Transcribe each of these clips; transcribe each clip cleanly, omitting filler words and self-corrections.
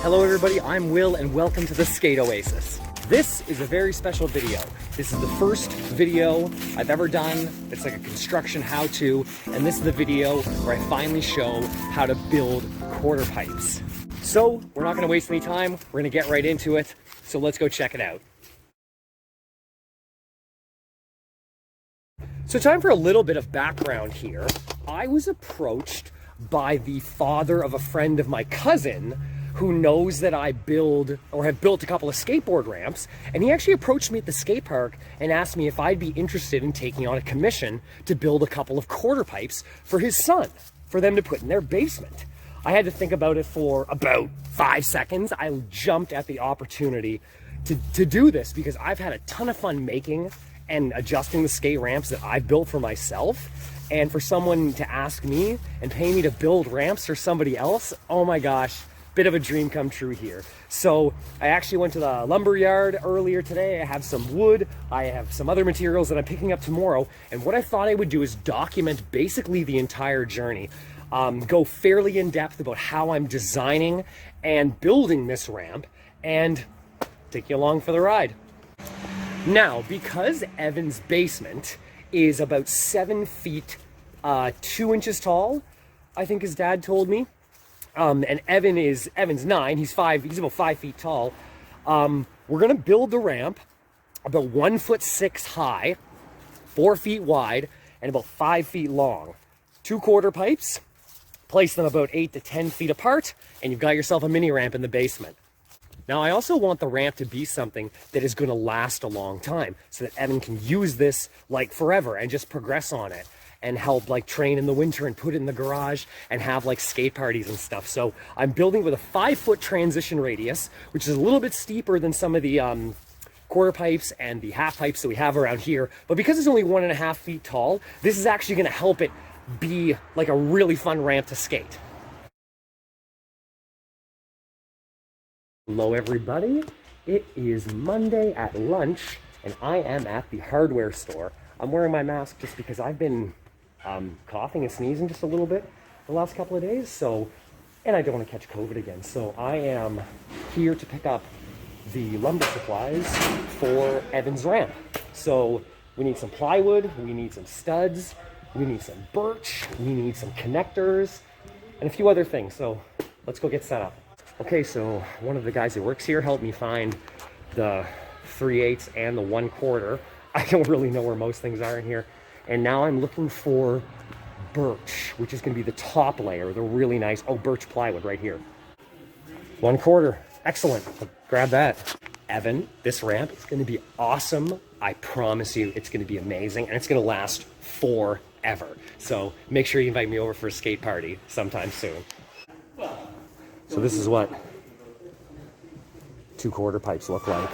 Hello everybody, I'm Will and welcome to the Skate Oasis. This is a very special video. This is the first video I've ever done. It's like a construction how-to, and this is the video where I finally show how to build quarter pipes. So we're not gonna waste any time, we're gonna get right into it, so let's go check it out. So time for a little bit of background here. I was approached by the father of a friend of my cousin who knows that I build or have built a couple of skateboard ramps, and he actually approached me at the skate park and asked me if I'd be interested in taking on a commission to build a couple of quarter pipes for his son, for them to put in their basement. I had to think about it for about 5 seconds. I jumped at the opportunity to do this because I've had a ton of fun making and adjusting the skate ramps that I've built for myself. And for someone to ask me and pay me to build ramps for somebody else, oh my gosh, bit of a dream come true here. So I actually went to the lumber yard earlier today. I have some wood, I have some other materials that I'm picking up tomorrow. And what I thought I would do is document basically the entire journey. Go fairly in depth about how I'm designing and building this ramp and take you along for the ride. Now, because Evan's basement is about 7 feet 2 inches tall, I think his dad told me. And Evan's 9, he's about 5 feet tall. We're gonna build the ramp about 1'6" high, 4 feet wide, and about 5 feet long. 2 quarter pipes, place them about 8 to 10 feet apart, and you've got yourself a mini ramp in the basement. Now, I also want the ramp to be something that is gonna last a long time so that Evan can use this like forever and just progress on it and help like train in the winter and put it in the garage and have like skate parties and stuff. So I'm building with a 5-foot transition radius, which is a little bit steeper than some of the quarter pipes and the half pipes that we have around here. But because it's only 1.5 feet tall, this is actually gonna help it be like a really fun ramp to skate. Hello everybody, it is Monday at lunch and I am at the hardware store. I'm wearing my mask just because I've been coughing and sneezing just a little bit the last couple of days, and I don't want to catch COVID again. So I am here to pick up the lumber supplies for Evan's ramp. So we need some plywood, we need some studs, we need some birch, we need some connectors, and a few other things. So let's go get set up. Okay, so one of the guys that works here helped me find the 3/8 and the 1/4. I don't really know where most things are in here. And now I'm looking for birch, which is gonna be the top layer, the really nice, birch plywood right here. 1/4, excellent, I'll grab that. Evan, this ramp is gonna be awesome. I promise you, it's gonna be amazing, and it's gonna last forever. So make sure you invite me over for a skate party sometime soon. So this is what 2 quarter pipes look like.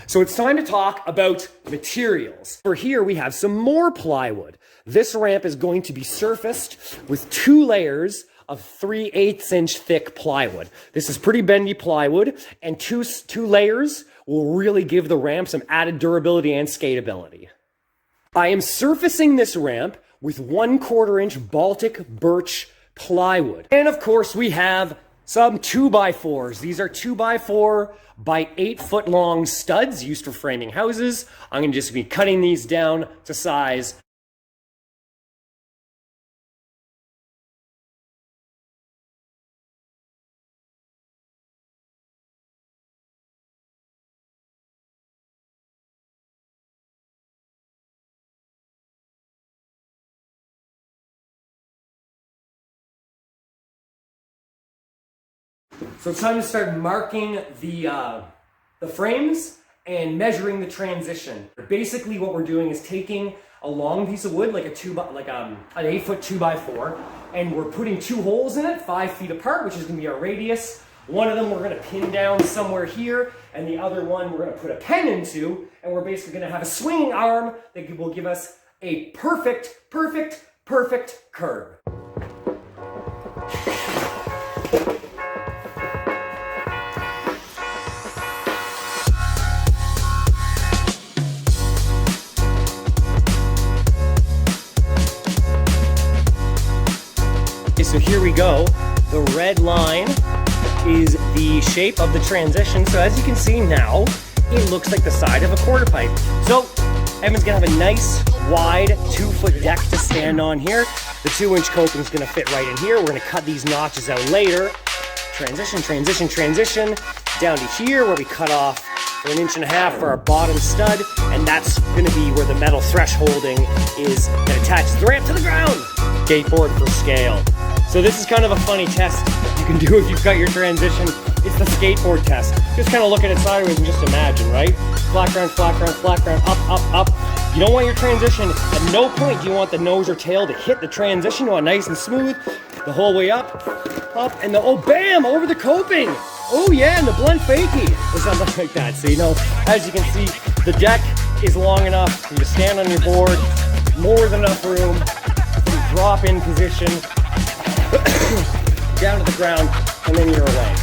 So it's time to talk about materials. For here we have some more plywood. This ramp is going to be surfaced with 2 layers of 3/8 inch thick plywood. This is pretty bendy plywood, and two layers will really give the ramp some added durability and skateability. I am surfacing this ramp with 1/4 inch Baltic birch plywood. And of course we have some 2x4s. These are 2x4 by 8 foot long studs used for framing houses. I'm gonna just be cutting these down to size. So it's time to start marking the frames and measuring the transition. Basically what we're doing is taking a long piece of wood, like an 8 foot 2x4, and we're putting 2 holes in it, 5 feet apart, which is gonna be our radius. One of them we're gonna pin down somewhere here, and the other one we're gonna put a pen into, and we're basically gonna have a swinging arm that will give us a perfect curve. So here we go. The red line is the shape of the transition. So as you can see now, it looks like the side of a quarter pipe. So Evan's gonna have a nice wide 2-foot deck to stand on here. The 2-inch coping is gonna fit right in here. We're gonna cut these notches out later. Transition, transition, transition, down to here where we cut off 1.5 inches for our bottom stud, and that's gonna be where the metal thresholding is that attaches the ramp to the ground. Skateboard for scale. So this is kind of a funny test you can do if you've got your transition. It's the skateboard test. Just kind of look at it sideways and just imagine, right? Flat ground, flat ground, flat ground, up, up, up. You don't want your transition, at no point do you want the nose or tail to hit the transition. You want nice and smooth the whole way up, and oh bam, over the coping. Oh yeah, and the blunt fakie or something like that. So you know, as you can see, the deck is long enough for you to stand on your board, more than enough room for the drop-in position, down to the ground, and then you're away.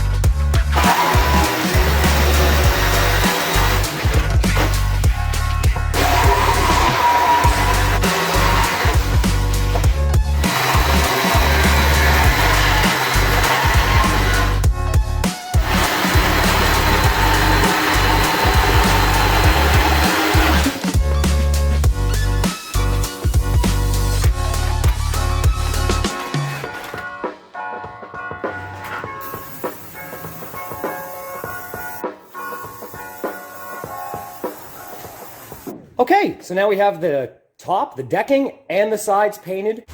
Okay, so now we have the top, the decking, and the sides painted.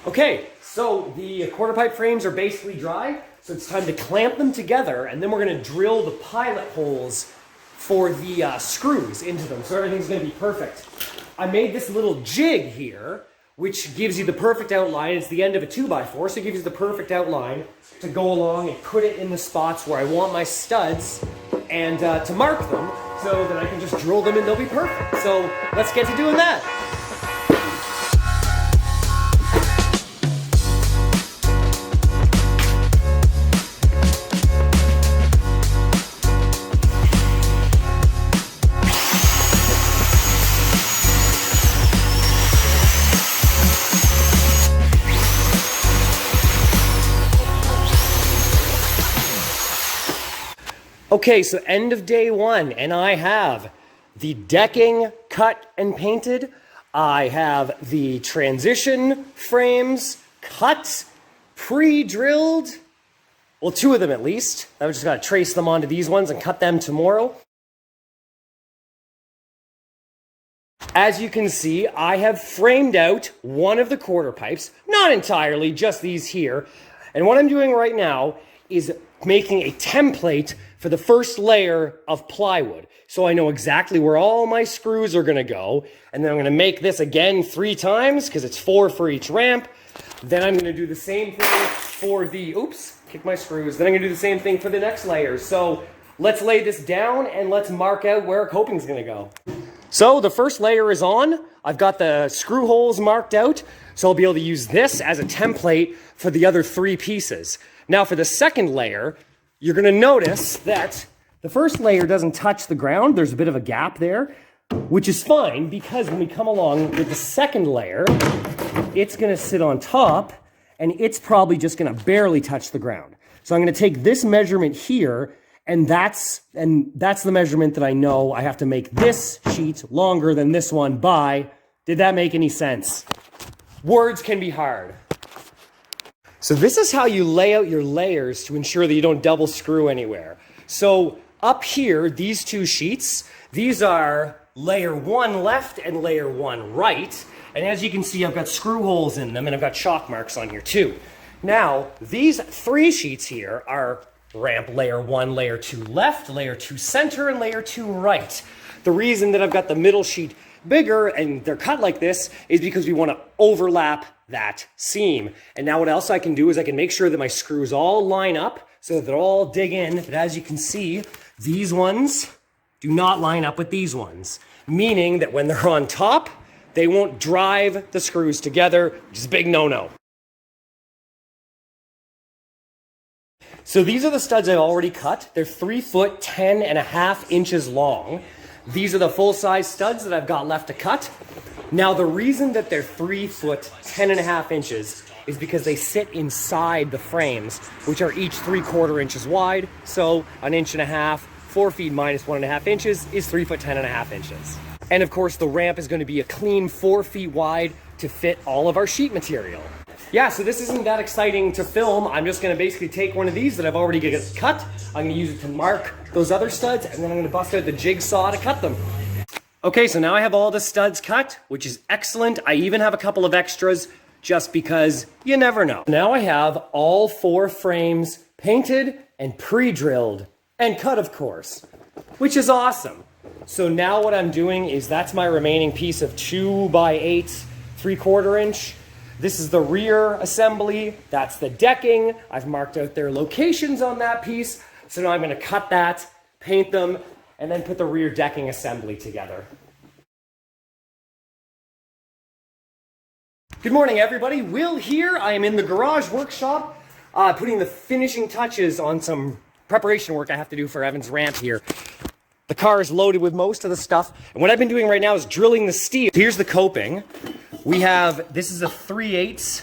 Okay, so the quarter pipe frames are basically dry, so it's time to clamp them together, and then we're gonna drill the pilot holes for the screws into them, so everything's gonna be perfect. I made this little jig here, which gives you the perfect outline. It's the end of a 2x4, so it gives you the perfect outline to go along and put it in the spots where I want my studs, and to mark them, so that I can just drill them and they'll be perfect. So let's get to doing that. Okay, so end of day one, and I have the decking cut and painted. I have the transition frames cut, pre-drilled. Well, 2 of them at least. I just gotta trace them onto these ones and cut them tomorrow. As you can see, I have framed out one of the quarter pipes, not entirely, just these here. And what I'm doing right now is making a template for the first layer of plywood. So I know exactly where all my screws are gonna go. And then I'm gonna make this again 3 times because it's 4 for each ramp. Then I'm gonna do the same thing for the, oops, kick my screws. Then I'm gonna do the same thing for the next layer. So let's lay this down and let's mark out where our coping's gonna go. So the first layer is on. I've got the screw holes marked out. So I'll be able to use this as a template for the other 3 pieces. Now for the second layer, you're gonna notice that the first layer doesn't touch the ground. There's a bit of a gap there, which is fine because when we come along with the second layer, it's gonna sit on top and it's probably just gonna barely touch the ground. So I'm gonna take this measurement here and that's the measurement that I know I have to make this sheet longer than this one by. Did that make any sense? Words can be hard. So this is how you lay out your layers to ensure that you don't double screw anywhere. So up here, these 2 sheets, these are layer 1 left and layer 1 right. And as you can see, I've got screw holes in them and I've got chalk marks on here too. Now, these 3 sheets here are ramp layer 1, layer 2 left, layer 2 center, and layer 2 right. The reason that I've got the middle sheet bigger and they're cut like this is because we want to overlap that seam. And now what else I can do is I can make sure that my screws all line up so that they're all dig in. But as you can see, these ones do not line up with these ones, meaning that when they're on top, they won't drive the screws together, which is a big no-no. So these are the studs I've already cut. They're 3 foot 10.5 inches long. These are the full-size studs that I've got left to cut. Now the reason that they're 3 foot 10.5 inches is because they sit inside the frames, which are each 3/4 inches wide. So 1.5 inches, 4 feet minus 1.5 inches is 3 foot 10.5 inches. And of course the ramp is going to be a clean 4 feet wide to fit all of our sheet material. Yeah, so this isn't that exciting to film. I'm just going to basically take one of these that I've already cut. I'm going to use it to mark those other studs, and then I'm going to bust out the jigsaw to cut them. Okay, so now I have all the studs cut, which is excellent. I even have a couple of extras just because you never know. Now I have all 4 frames painted and pre-drilled and cut, of course, which is awesome. So now what I'm doing is that's my remaining piece of 2x8, 3/4 inch. This is the rear assembly. That's the decking. I've marked out their locations on that piece. So now I'm going to cut that, paint them, and then put the rear decking assembly together. Good morning, everybody. Will here. I am in the garage workshop, putting the finishing touches on some preparation work I have to do for Evan's ramp here. The car is loaded with most of the stuff, and what I've been doing right now is drilling the steel. Here's the coping. This is a 3/8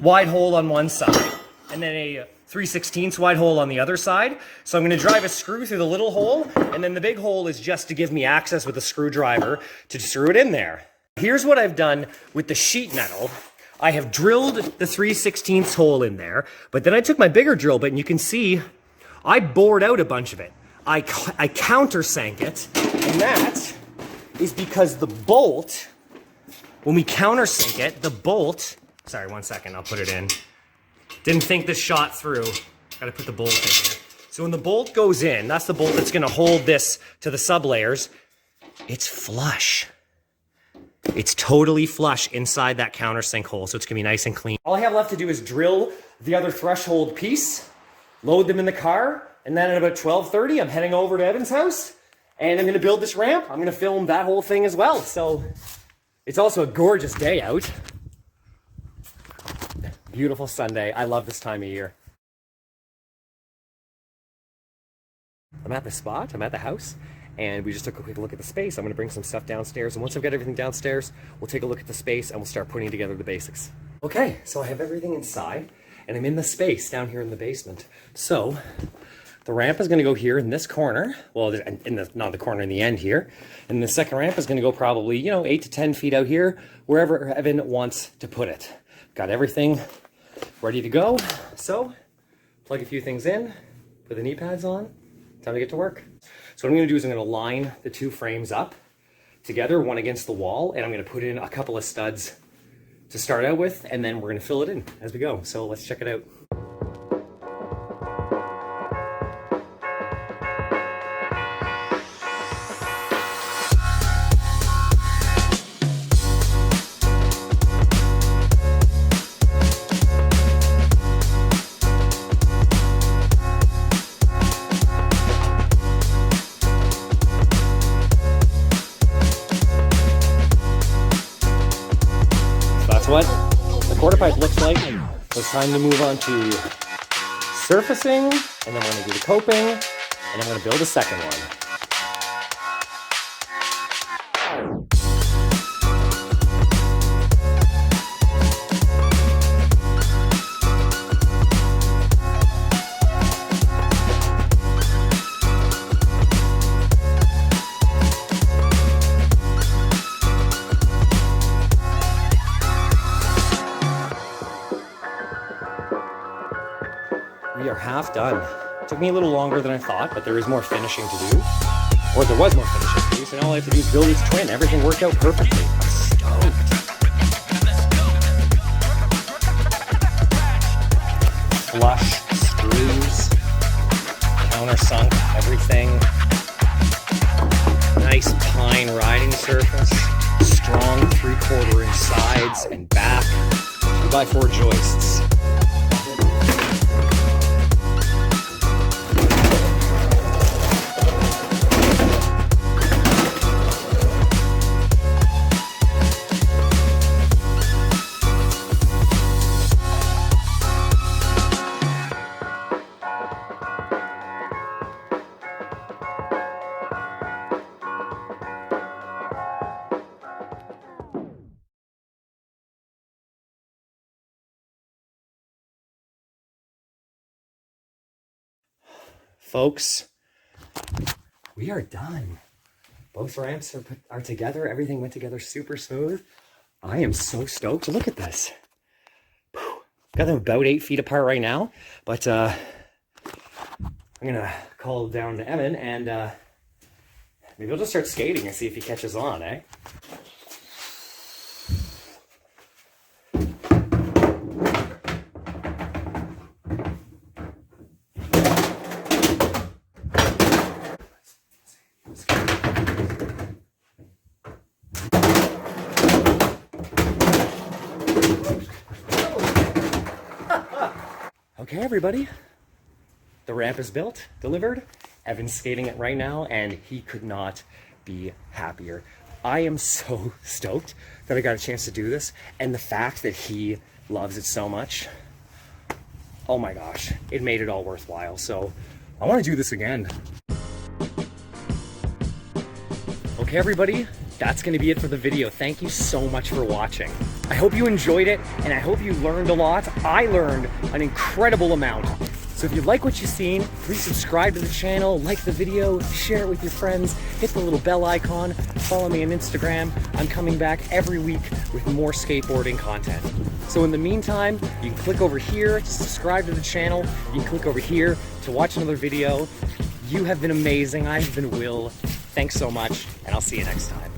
wide hole on one side, and then a 3/16 wide hole on the other side. So I'm going to drive a screw through the little hole, and then the big hole is just to give me access with a screwdriver to screw it in there. Here's what I've done with the sheet metal. I have drilled the 3/16 hole in there, but then I took my bigger drill bit, and you can see I bored out a bunch of it. I countersank it, and that is because the bolt, when we countersink it, the bolt, sorry, 1 second, I'll put it in. Didn't think this shot through. Gotta put the bolt in here. So when the bolt goes in, that's the bolt that's gonna hold this to the sublayers. It's flush. It's totally flush inside that countersink hole, so it's gonna be nice and clean. All I have left to do is drill the other threshold piece, load them in the car, and then at about 12:30, I'm heading over to Evan's house, and I'm gonna build this ramp. I'm gonna film that whole thing as well. So it's also a gorgeous day out. Beautiful Sunday. I love this time of year. I'm at the spot, I'm at the house, and we just took a quick look at the space. I'm gonna bring some stuff downstairs, and once I've got everything downstairs, we'll take a look at the space and we'll start putting together the basics. Okay, so I have everything inside, and I'm in the space down here in the basement. So the ramp is going to go here in this corner. Well, not the corner, in the end here. And the second ramp is going to go probably, 8 to 10 feet out here, wherever Evan wants to put it. Got everything ready to go. So plug a few things in, put the knee pads on, time to get to work. So what I'm going to do is I'm going to line the 2 frames up together, one against the wall, and I'm going to put in a couple of studs to start out with, and then we're going to fill it in as we go. So let's check it out. What the quarter pipe looks like. So it's time to move on to surfacing, and then we're going to do the coping, and I'm going to build a second one. We are half done. It took me a little longer than I thought, but there is more finishing to do. Or there was more finishing to do, so now all I have to do is build its twin. Everything worked out perfectly. I'm stoked. Flush, screws, countersunk, everything. Nice pine riding surface. Strong 3/4 inch sides and back. 2x4 joists. folks, we are done. Both ramps are together. Everything went together super smooth. I am so stoked. Look at this. Got them about 8 feet apart right now, but I'm gonna call down to Evan and maybe we'll just start skating and see if he catches on, eh? Okay, everybody, the ramp is built, delivered. Evan's skating it right now, and he could not be happier. I am so stoked that I got a chance to do this, and the fact that he loves it so much, oh my gosh, it made it all worthwhile. So I want to do this again. Okay, everybody, that's going to be it for the video. Thank you so much for watching. I hope you enjoyed it, and I hope you learned a lot. I learned an incredible amount. So if you like what you've seen, please subscribe to the channel, like the video, share it with your friends, hit the little bell icon, follow me on Instagram. I'm coming back every week with more skateboarding content. So in the meantime, you can click over here to subscribe to the channel. You can click over here to watch another video. You have been amazing. I have been Will. Thanks so much, and I'll see you next time.